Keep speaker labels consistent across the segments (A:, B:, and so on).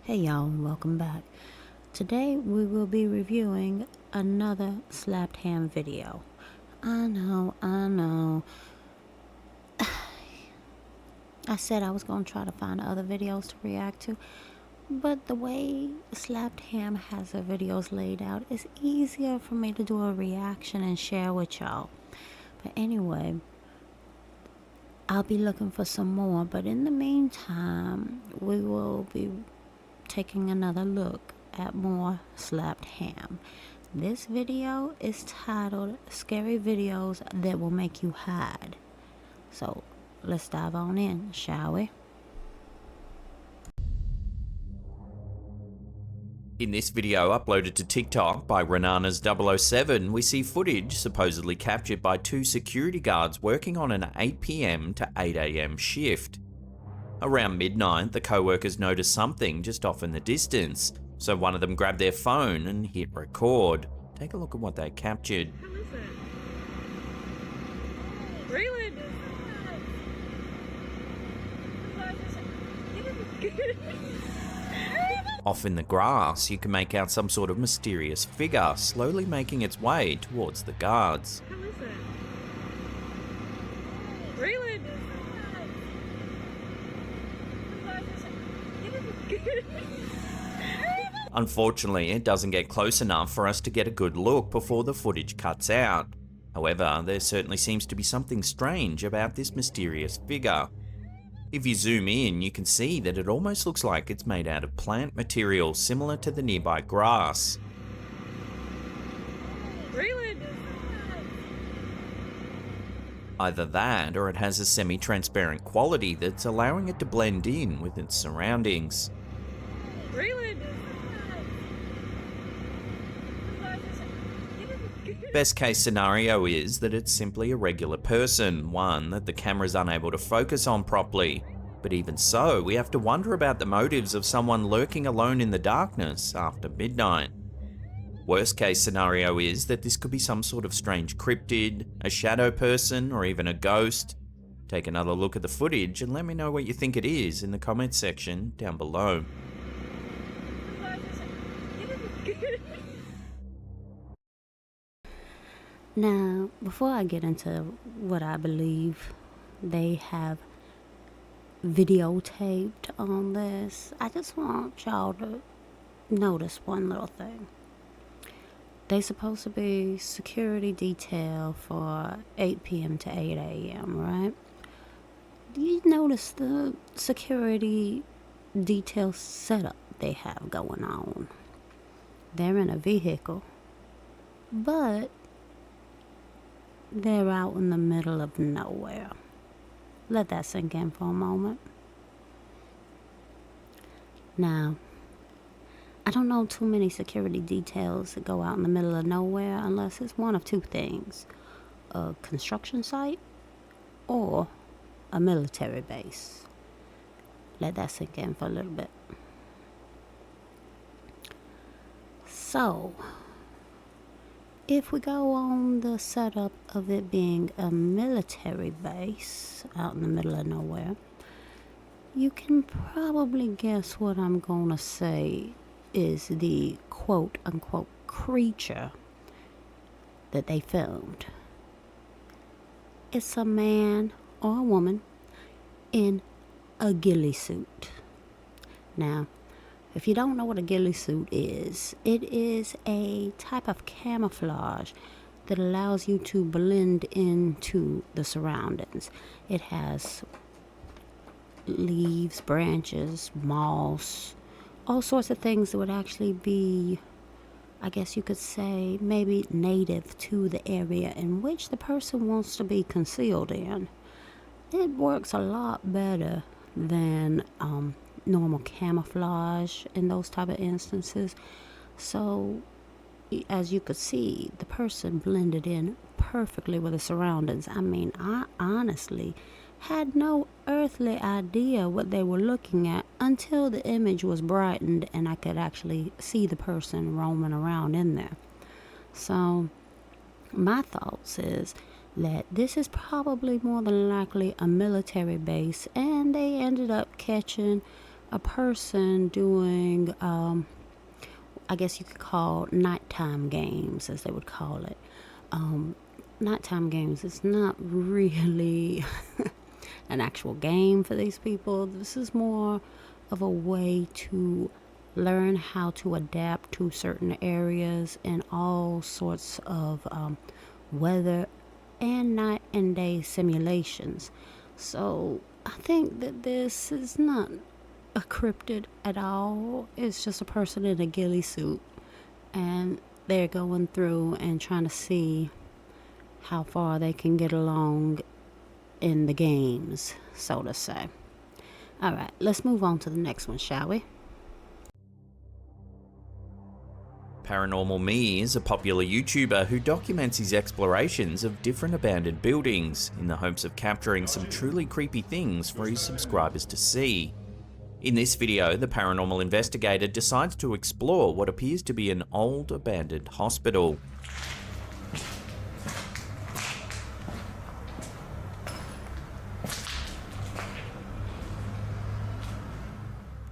A: Hey y'all, welcome back. Today we will be reviewing another slapped ham video. I know. I said I was going to try to find other videos to react to, but the way Slapped Ham has her videos laid out, it's easier for me to do a reaction and share with y'all. But anyway, I'll be looking for some more, but in the meantime, we will be taking another look at more Slapped Ham. This video is titled Scary Videos That Will Make You Hide. So let's dive on in, shall we?
B: In this video uploaded to TikTok by Renanas007, we see footage supposedly captured by two security guards working on an 8 PM to 8 AM shift. Around midnight, the co-workers notice something just off in the distance, so one of them grabbed their phone and hit record. Take a look at what they captured.
C: How is it? Raylan!
B: Off in the grass, you can make out some sort of mysterious figure slowly making its way towards the guards.
C: How is it? Raylan!
B: Unfortunately, it doesn't get close enough for us to get a good look before the footage cuts out. However, there certainly seems to be something strange about this mysterious figure. If you zoom in, you can see that it almost looks like it's made out of plant material similar to the nearby grass.
C: Raylan!
B: Either that, or it has a semi-transparent quality that's allowing it to blend in with its surroundings.
C: Raylan!
B: Best case scenario is that it's simply a regular person, one that the camera's unable to focus on properly. But even so, we have to wonder about the motives of someone lurking alone in the darkness after midnight. Worst case scenario is that this could be some sort of strange cryptid, a shadow person, or even a ghost. Take another look at the footage and let me know what you think it is in the comments section down below.
A: Now, before I get into what I believe they have videotaped on this, I just want y'all to notice one little thing. They supposed to be security detail for 8 p.m. to 8 a.m., right? You notice the security detail setup they have going on. They're in a vehicle, but they're out in the middle of nowhere. Let that sink in for a moment. Now, I don't know too many security details that go out in the middle of nowhere unless it's one of two things: a construction site or a military base. Let that sink in for a little bit. So, if we go on the setup of it being a military base out in the middle of nowhere, you can probably guess what I'm gonna say is the quote-unquote creature that they filmed. It's a man or a woman in a ghillie suit. Now, if you don't know what a ghillie suit is, it is a type of camouflage that allows you to blend into the surroundings. It has leaves, branches, moss, all sorts of things that would actually be, I guess you could say, maybe native to the area in which the person wants to be concealed in. It works a lot better than normal camouflage in those type of instances. So as you could see, the person blended in perfectly with the surroundings. I mean, I honestly had no earthly idea what they were looking at until the image was brightened and I could actually see the person roaming around in there. So my thoughts is that this is probably more than likely a military base, and they ended up catching a person doing, I guess you could call nighttime games, as they would call it. Nighttime games is not really an actual game for these people. This is more of a way to learn how to adapt to certain areas and all sorts of weather and night and day simulations. So I think that this is not a cryptid at all. It's just a person in a ghillie suit, and they're going through and trying to see how far they can get along in the games, so to say. All right, let's move on to the next one, shall we?
B: Paranormal Me is a popular YouTuber who documents his explorations of different abandoned buildings in the hopes of capturing some truly creepy things for his subscribers to see. In this video, the paranormal investigator decides to explore what appears to be an old abandoned hospital.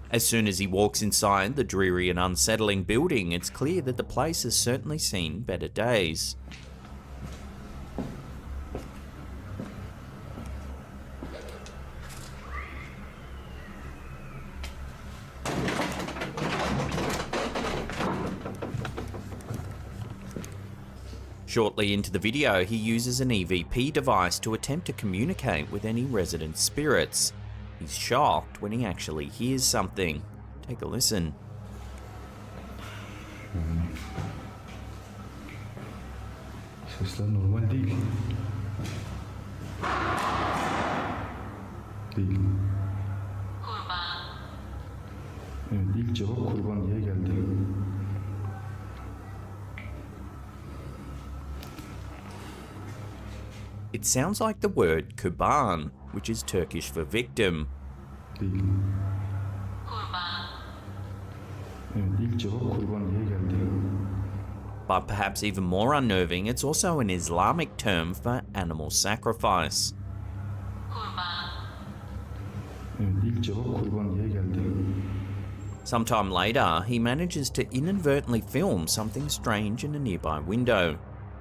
B: As soon as he walks inside the dreary and unsettling building, it's clear that the place has certainly seen better days. Shortly into the video, he uses an EVP device to attempt to communicate with any resident spirits. He's shocked when he actually hears something. Take a listen.
D: Sesler normal değil. Değil.
E: Kurban.
D: Evet, ilk cevap kurban diye geldi.
B: It sounds like the word kurban, which is Turkish for victim.
D: Değil.
E: Kurban.
D: Evet, ilk cevap kurban diye geldi.
B: But perhaps even more unnerving, it's also an Islamic term for animal sacrifice.
E: Kurban.
D: Evet, ilk cevap kurban diye geldi.
B: Sometime later, he manages to inadvertently film something strange in a nearby window.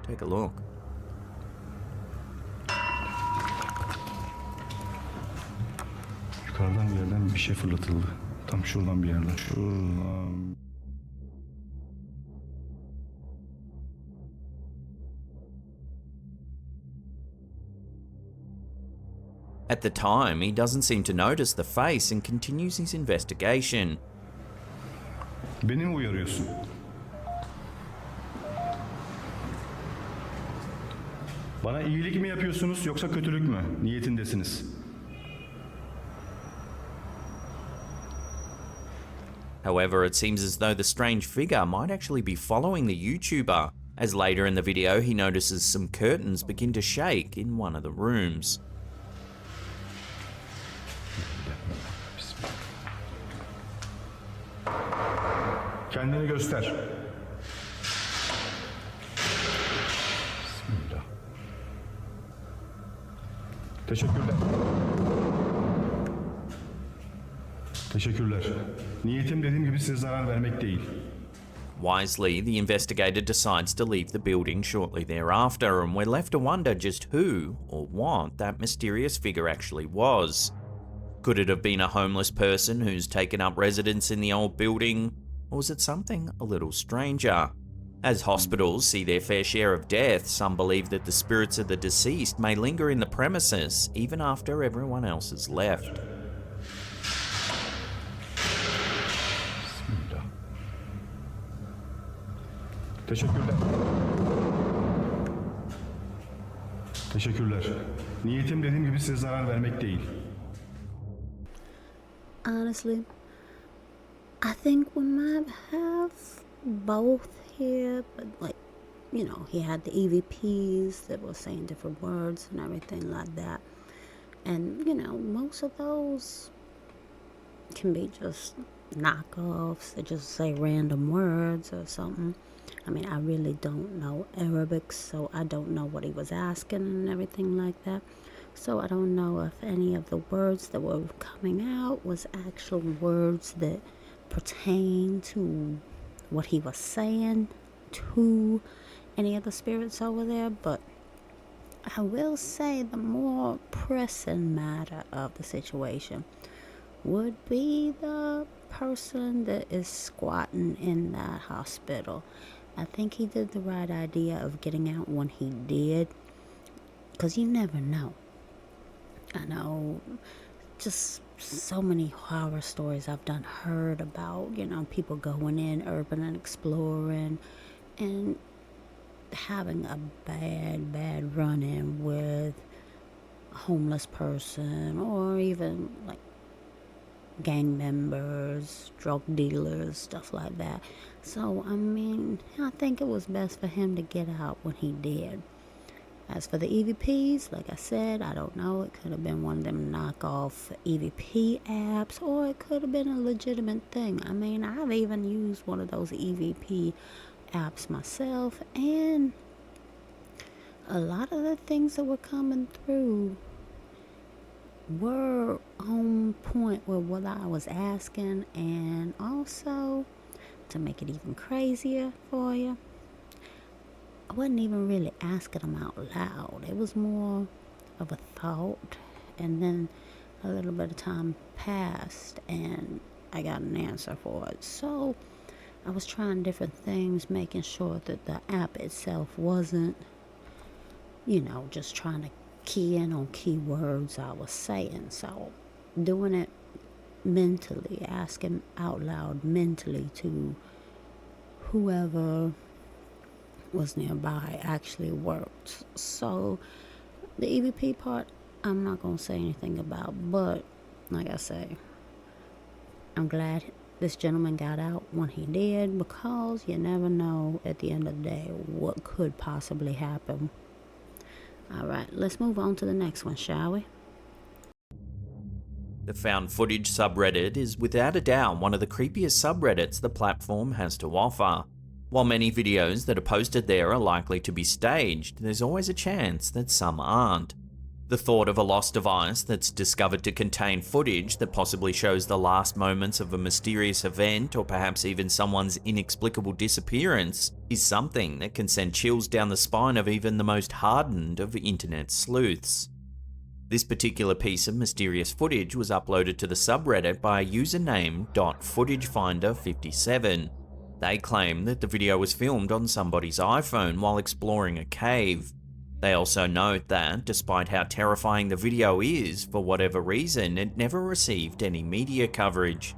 B: Take a look.
D: Yukarıdan bir yerden bir şey fırlatıldı. Tam şuradan bir yerden. Şuradan.
B: At the time, he doesn't seem to notice the face and continues his investigation.
D: Beni mi uyarıyorsun? Bana iyilik mi yapıyorsunuz yoksa kötülük mü? Niyetindesiniz.
B: However, it seems as though the strange figure might actually be following the YouTuber, as later in the video he notices some curtains begin to shake in one of the rooms.
D: Kendini göster. Bismillah. Teşekkürler. Teşekkürler. Niyetim dediğim gibi size zarar vermek değil.
B: Wisely, the investigator decides to leave the building shortly thereafter, and we're left to wonder just who or what that mysterious figure actually was. Could it have been a homeless person who's taken up residence in the old building, or was it something a little stranger? As hospitals see their fair share of death, some believe that the spirits of the deceased may linger in the premises even after everyone else has left.
D: Bismillah. Teşekkürler. Teşekkürler. Niyetim dediğim gibi size zarar vermek değil.
A: Honestly, I think we might have both here, but like, you know, he had the EVPs that were saying different words and everything like that. And, you know, most of those can be just knockoffs that just say random words or something. I mean, I really don't know Arabic, so I don't know what he was asking and everything like that. So I don't know if any of the words that were coming out was actual words that pertain to what he was saying to any of the spirits over there, but I will say the more pressing matter of the situation would be the person that is squatting in that hospital. I think he did the right idea of getting out when he did, because you never know. I know just so many horror stories I've heard about, people going in urban and exploring and having a bad run-in with a homeless person, or even like gang members, drug dealers, stuff like that. So I think it was best for him to get out when he did. As for the EVPs, like I said, I don't know. It could have been one of them knockoff EVP apps, or it could have been a legitimate thing. I've even used one of those EVP apps myself, and a lot of the things that were coming through were on point with what I was asking. And also, to make it even crazier for you, I wasn't even really asking them out loud. It was more of a thought, and then a little bit of time passed and I got an answer for it. So I was trying different things, making sure that the app itself wasn't, just trying to key in on keywords I was saying. So doing it mentally, asking out loud mentally to whoever was nearby actually worked. So the EVP part, I'm not going to say anything about, but like I say, I'm glad this gentleman got out when he did, because you never know at the end of the day what could possibly happen. Alright, let's move on to the next one, shall we?
B: The found footage subreddit is without a doubt one of the creepiest subreddits the platform has to offer. While many videos that are posted there are likely to be staged, there's always a chance that some aren't. The thought of a lost device that's discovered to contain footage that possibly shows the last moments of a mysterious event, or perhaps even someone's inexplicable disappearance, is something that can send chills down the spine of even the most hardened of internet sleuths. This particular piece of mysterious footage was uploaded to the subreddit by a user named .footagefinder57. They claim that the video was filmed on somebody's iPhone while exploring a cave. They also note that, despite how terrifying the video is, for whatever reason, it never received any media coverage.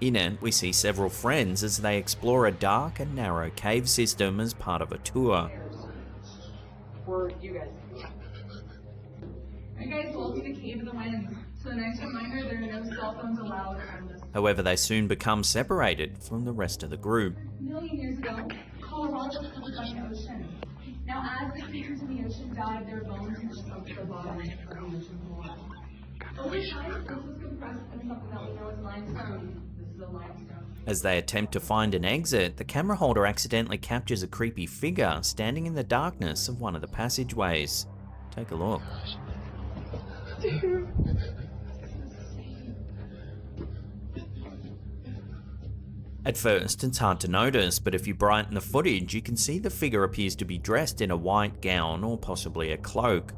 B: In it, we see several friends as they explore a dark and narrow cave system as part of a tour.
F: For you guys.
G: Alright guys, welcome to Cave of the Winds. So the next reminder, there are no cell phones allowed on this.
B: However, they soon become separated from the rest of the group.
G: A million years ago, Colorado was covered by the ocean. Now as the creatures in the ocean died, their bones had sunk to the bottom of the ocean floor. Over time, this was compressed into something that we know as limestone. This is a limestone.
B: As they attempt to find an exit, the camera holder accidentally captures a creepy figure standing in the darkness of one of the passageways. Take a look. At first, it's hard to notice, but if you brighten the footage, you can see the figure appears to be dressed in a white gown or possibly a cloak.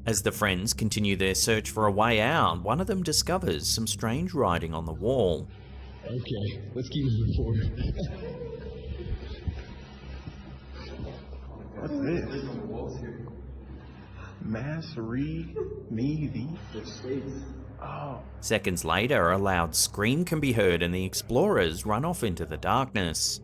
B: As the friends continue their search for a way out, one of them discovers some strange writing on the wall.
H: Okay, let's keep moving forward.
I: What's this? Mass read me the Oh.
B: Seconds later, a loud scream can be heard and the explorers run off into the darkness.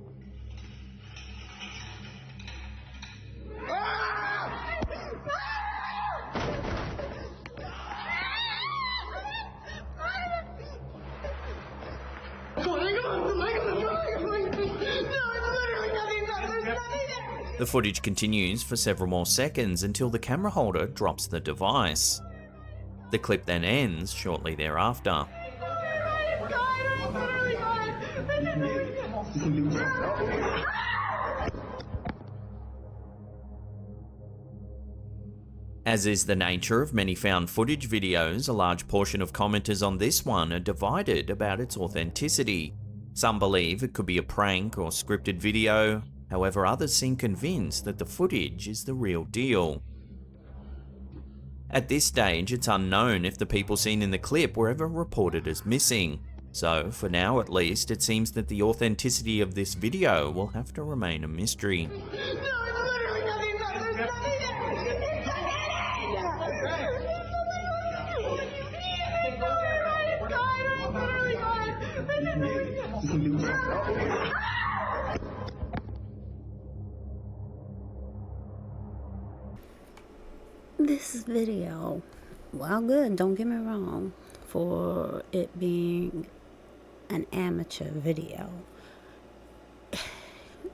B: The footage continues for several more seconds until the camera holder drops the device. The clip then ends shortly thereafter.
I: You can do something.
B: As is the nature of many found footage videos, a large portion of commenters on this one are divided about its authenticity. Some believe it could be a prank or scripted video, however others seem convinced that the footage is the real deal. At this stage, it's unknown if the people seen in the clip were ever reported as missing, so for now at least, it seems that the authenticity of this video will have to remain a mystery.
A: This video, well, good, don't get me wrong, for it being an amateur video,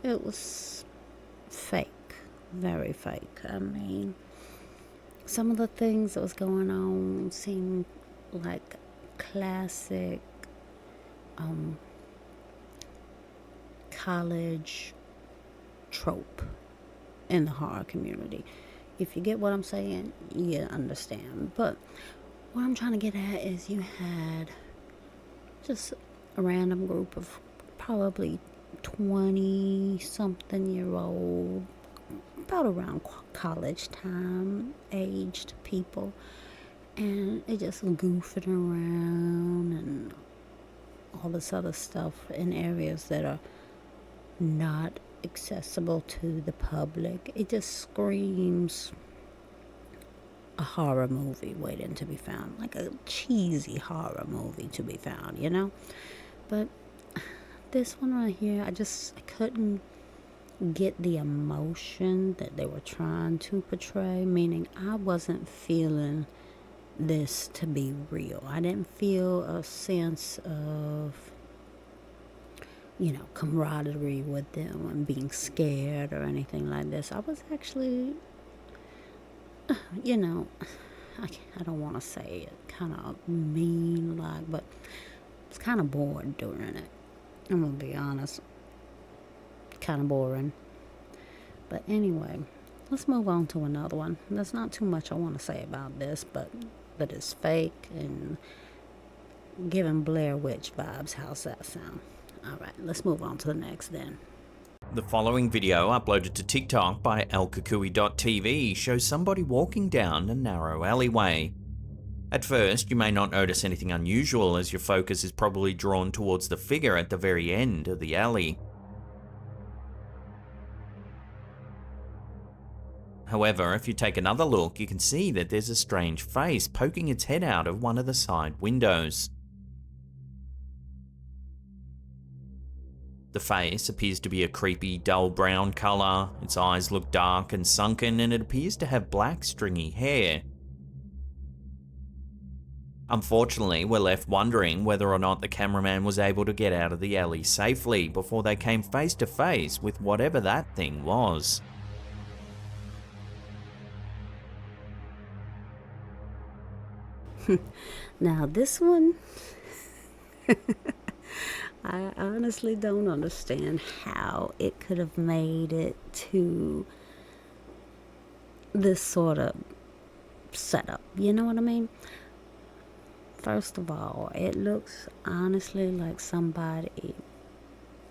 A: it was fake, very fake. I mean, some of the things that was going on seemed like classic college trope in the horror community. If you get what I'm saying, you understand. But what I'm trying to get at is you had just a random group of probably 20-something-year-old, about around college time aged people, and they just goofing around and all this other stuff in areas that are not accessible to the public. It just screams a horror movie waiting to be found, like a cheesy horror movie to be found, you know. But this one right here, I couldn't get the emotion that they were trying to portray, meaning I wasn't feeling this to be real. I didn't feel a sense of, you know, camaraderie with them and being scared or anything like this. I was actually, you know, I don't want to say it kind of mean like, but I was kind of bored during it. I'm going to be honest. Kind of boring. But anyway, let's move on to another one. There's not too much I want to say about this, but it's fake and giving Blair Witch vibes. How's that sound? Alright, let's move on to the next then.
B: The following video, uploaded to TikTok by alkukui.tv, shows somebody walking down a narrow alleyway. At first, you may not notice anything unusual as your focus is probably drawn towards the figure at the very end of the alley. However, if you take another look, you can see that there's a strange face poking its head out of one of the side windows. The face appears to be a creepy, dull brown colour, its eyes look dark and sunken, and it appears to have black, stringy hair. Unfortunately, we're left wondering whether or not the cameraman was able to get out of the alley safely before they came face to face with whatever that thing was.
A: Now this one, I honestly don't understand how it could have made it to this sort of setup. You know what I mean? First of all, it looks honestly like somebody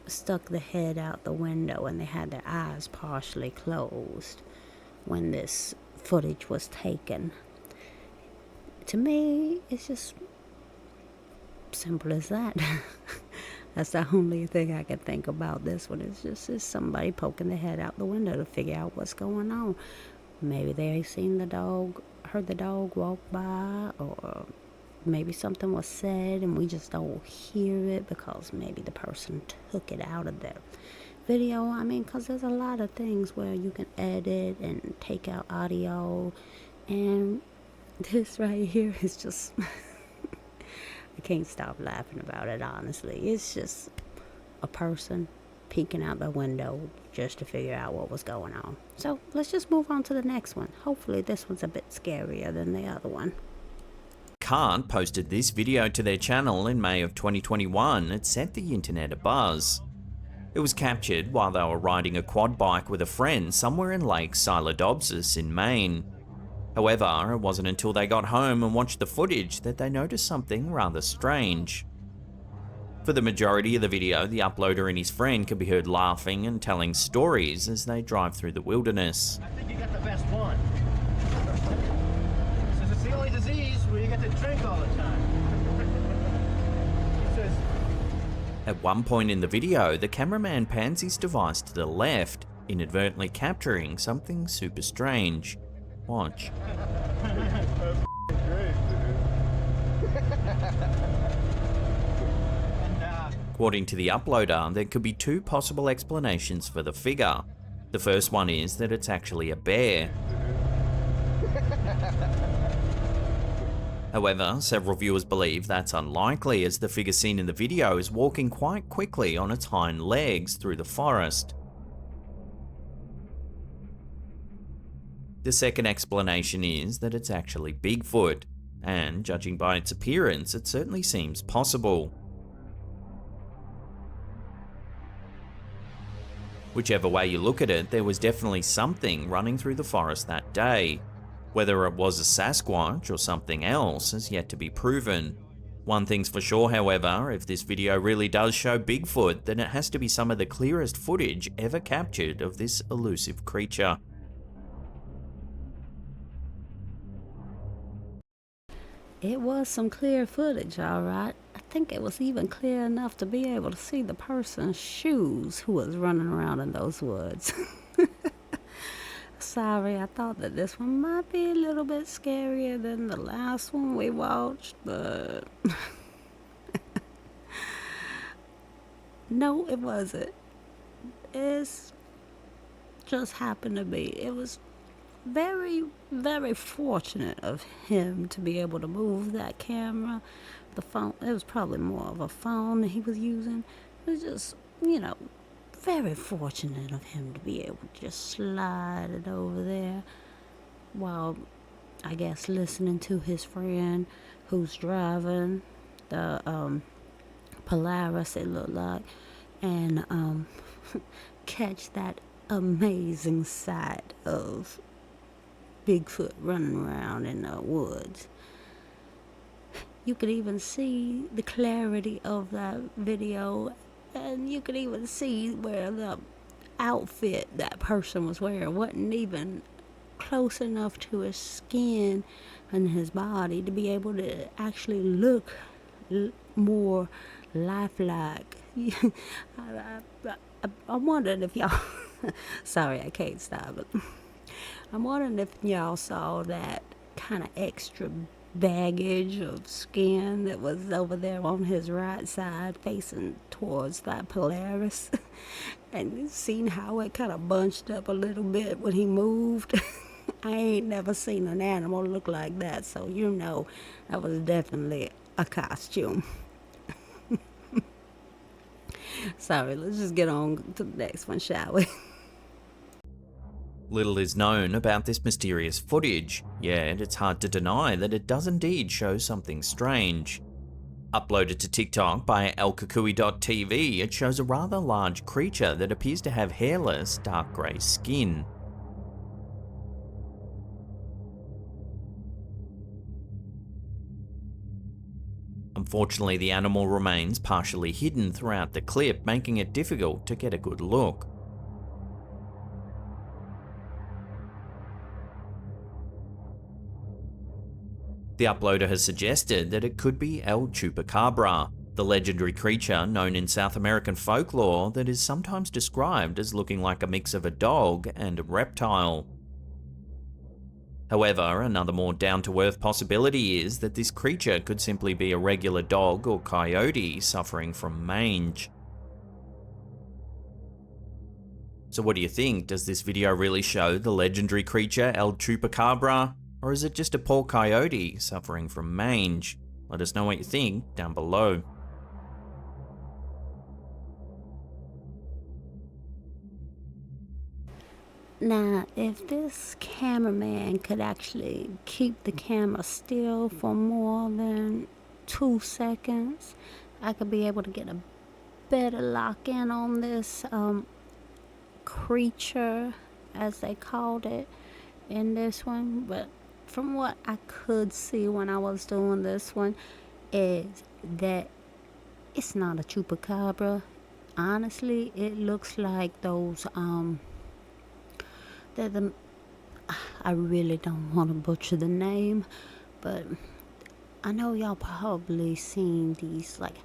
A: stuck the head out the window and they had their eyes partially closed when this footage was taken. To me, it's just simple as that. That's the only thing I can think about this one. It's just somebody poking their head out the window to figure out what's going on. Maybe they seen the dog, heard the dog walk by, or maybe something was said and we just don't hear it because maybe the person took it out of their video. I mean, because there's a lot of things where you can edit and take out audio, and this right here is just I can't stop laughing about it, honestly. It's just a person peeking out the window just to figure out what was going on. So let's just move on to the next one. Hopefully this one's a bit scarier than the other one.
B: Kant posted this video to their channel in May of 2021. It set the internet abuzz. It was captured while they were riding a quad bike with a friend somewhere in Lake Silodobsis in Maine. However, it wasn't until they got home and watched the footage that they noticed something rather strange. For the majority of the video, the uploader and his friend can be heard laughing and telling stories as they drive through the wilderness.
I: I think you got the best one. Says it's the only disease where you get to drink all the time. He says,
B: At one point in the video, the cameraman pans his device to the left, inadvertently capturing something super strange. Watch. According to the uploader, there could be two possible explanations for the figure. The first one is that it's actually a bear. However, several viewers believe that's unlikely, as the figure seen in the video is walking quite quickly on its hind legs through the forest. The second explanation is that it's actually Bigfoot, and judging by its appearance, it certainly seems possible. Whichever way you look at it, there was definitely something running through the forest that day. Whether it was a Sasquatch or something else is yet to be proven. One thing's for sure, however, if this video really does show Bigfoot, then it has to be some of the clearest footage ever captured of this elusive creature.
A: It was some clear footage, alright. I think it was even clear enough to be able to see the person's shoes who was running around in those woods. Sorry, I thought that this one might be a little bit scarier than the last one we watched, but no, it wasn't. It's just happened to be. It was very, very fortunate of him to be able to move that camera. The phone, it was probably more of a phone that he was using. It was just, very fortunate of him to be able to just slide it over there while, I guess, listening to his friend who's driving the Polaris, it looked like, and catch that amazing sight of Bigfoot running around in the woods. You could even see the clarity of that video, and you could even see where the outfit that person was wearing wasn't even close enough to his skin and his body to be able to actually look more lifelike. I'm wondering if y'all sorry, I can't stop it. I'm wondering if y'all saw that kind of extra baggage of skin that was over there on his right side facing towards that Polaris, and seen how it kind of bunched up a little bit when he moved. I ain't never seen an animal look like that, so that was definitely a costume. Sorry, let's just get on to the next one, shall we?
B: Little is known about this mysterious footage, yet it's hard to deny that it does indeed show something strange. Uploaded to TikTok by elkukui.tv, it shows a rather large creature that appears to have hairless, dark grey skin. Unfortunately, the animal remains partially hidden throughout the clip, making it difficult to get a good look. The uploader has suggested that it could be El Chupacabra, the legendary creature known in South American folklore that is sometimes described as looking like a mix of a dog and a reptile. However, another more down-to-earth possibility is that this creature could simply be a regular dog or coyote suffering from mange. So what do you think? Does this video really show the legendary creature El Chupacabra? Or is it just a poor coyote suffering from mange? Let us know what you think down below.
A: Now, if this cameraman could actually keep the camera still for more than 2 seconds, I could be able to get a better lock in on this creature, as they called it in this one. But from what I could see when I was doing this one, is that it's not a chupacabra. Honestly, it looks like those they're the, I really don't want to butcher the name, but I know y'all probably seen these like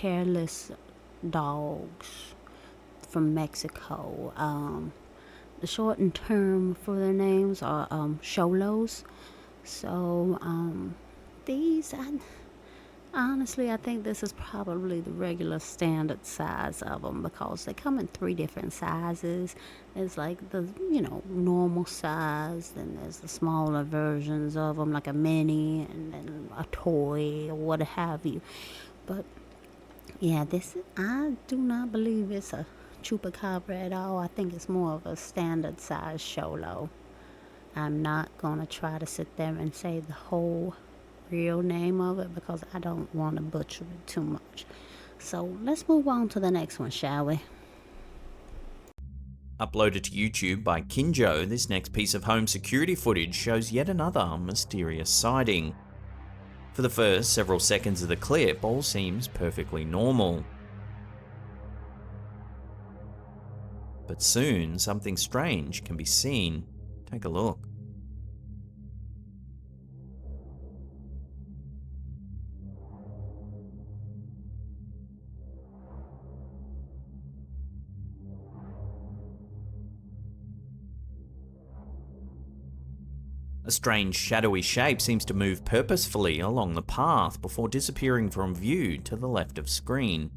A: hairless dogs from Mexico. The shortened term for their names are cholos. So these, honestly, I think this is probably the regular standard size of them, because they come in 3 different sizes. There's like the, normal size, then there's the smaller versions of them, like a mini, and then a toy, or what have you. But yeah, I do not believe it's a chupacabra at all. I think it's more of a standard size cholo. I'm not gonna try to sit there and say the whole real name of it, because I don't want to butcher it too much. So let's move on to the next one, shall we?
B: Uploaded to YouTube by Kinjo, this next piece of home security footage shows yet another mysterious sighting. For the first several seconds of the clip, all seems perfectly normal. But soon, something strange can be seen. Take a look. A strange shadowy shape seems to move purposefully along the path before disappearing from view to the left of screen.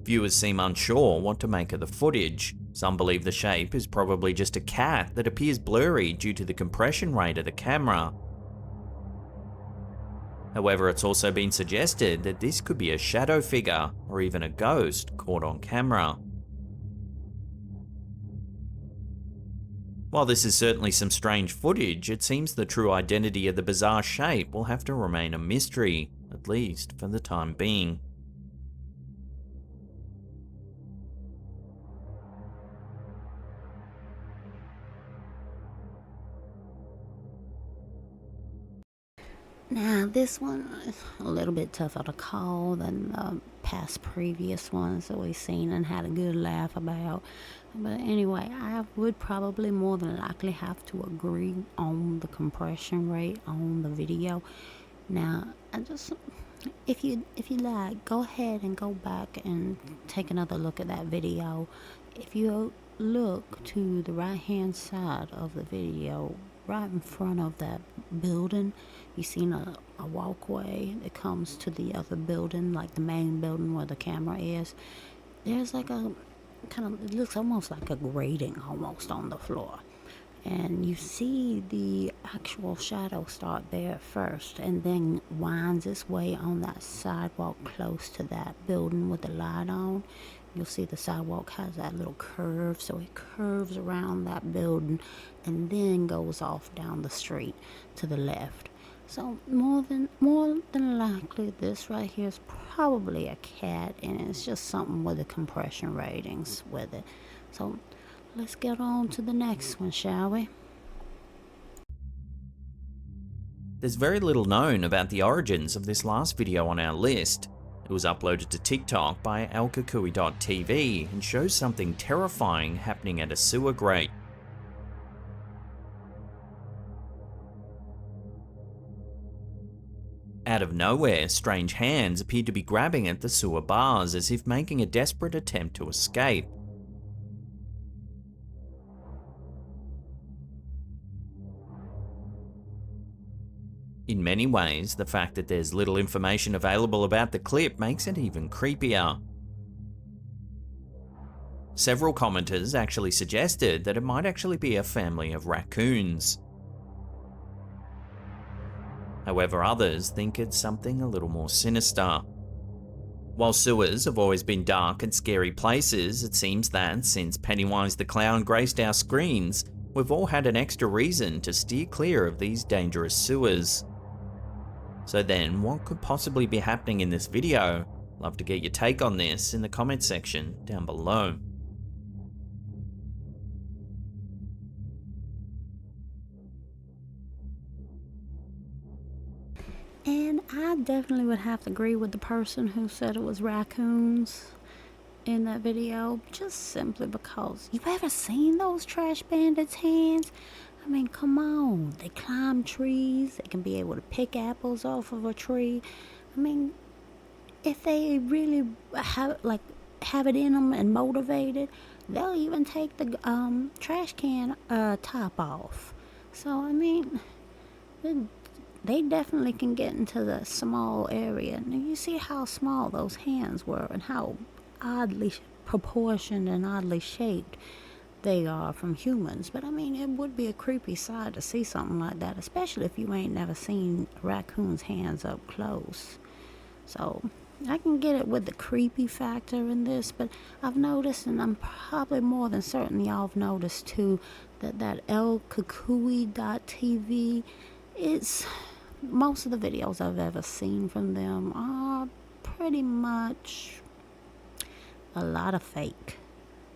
B: Viewers seem unsure what to make of the footage. Some believe the shape is probably just a cat that appears blurry due to the compression rate of the camera. However, it's also been suggested that this could be a shadow figure or even a ghost caught on camera. While this is certainly some strange footage, it seems the true identity of the bizarre shape will have to remain a mystery, at least for the time being.
A: Now, this one is a little bit tougher to call than the past previous ones that we've seen and had a good laugh about. But anyway, I would probably more than likely have to agree on the compression rate on the video. Now, if you like, go ahead and go back and take another look at that video. If you look to the right hand side of the video, right in front of that building, you seen a walkway that comes to the other building, like the main building where the camera is. There's like a it looks almost like a grating almost on the floor, and you see the actual shadow start there first and then winds its way on that sidewalk close to that building with the light on. You'll see the sidewalk has that little curve, so it curves around that building and then goes off down the street to the left. So more than likely, this right here is probably a cat, and it's just something with the compression ratings with it. So let's get on to the next one, shall we?
B: There's very little known about the origins of this last video on our list. It was uploaded to TikTok by alkakui.tv and shows something terrifying happening at a sewer grate. Out of nowhere, strange hands appear to be grabbing at the sewer bars as if making a desperate attempt to escape. In many ways, the fact that there's little information available about the clip makes it even creepier. Several commenters actually suggested that it might actually be a family of raccoons. However, others think it's something a little more sinister. While sewers have always been dark and scary places, it seems that since Pennywise the Clown graced our screens, we've all had an extra reason to steer clear of these dangerous sewers. So then, what could possibly be happening in this video? Love to get your take on this in the comment section down below.
A: And I definitely would have to agree with the person who said it was raccoons in that video, just simply because you've ever seen those trash bandits' hands? I mean, come on. They climb trees. They can be able to pick apples off of a tree. I mean, if they really have it in them and motivated, they'll even take the trash can top off. So I mean, they definitely can get into the small area. And you see how small those hands were and how oddly proportioned and oddly shaped they are from humans. But I mean, it would be a creepy sight to see something like that, especially if you ain't never seen a raccoon's hands up close. So I can get it with the creepy factor in this, but I've noticed, and I'm probably more than certain y'all have noticed too, that El Kukui.tv is, most of the videos I've ever seen from them are pretty much a lot of fake.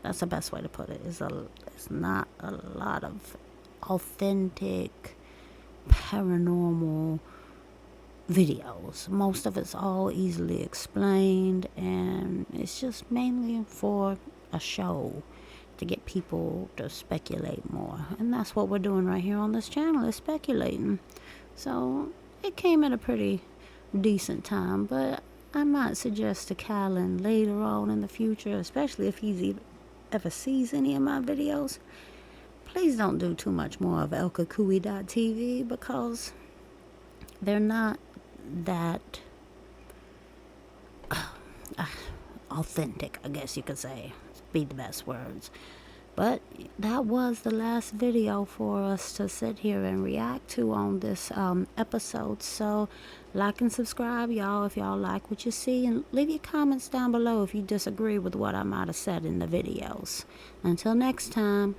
A: That's the best way to put it. It's not a lot of authentic paranormal videos. Most of it's all easily explained, and it's just mainly for a show to get people to speculate more. And that's what we're doing right here on this channel, is speculating. So it came at a pretty decent time, but I might suggest to Kylan later on in the future, especially if he's ever sees any of my videos, please don't do too much more of elkakui.tv, because they're not that authentic, I guess you could say, be the best words. But that was the last video for us to sit here and react to on this episode. So like and subscribe, y'all, if y'all like what you see, and leave your comments down below if you disagree with what I might have said in the videos. Until next time.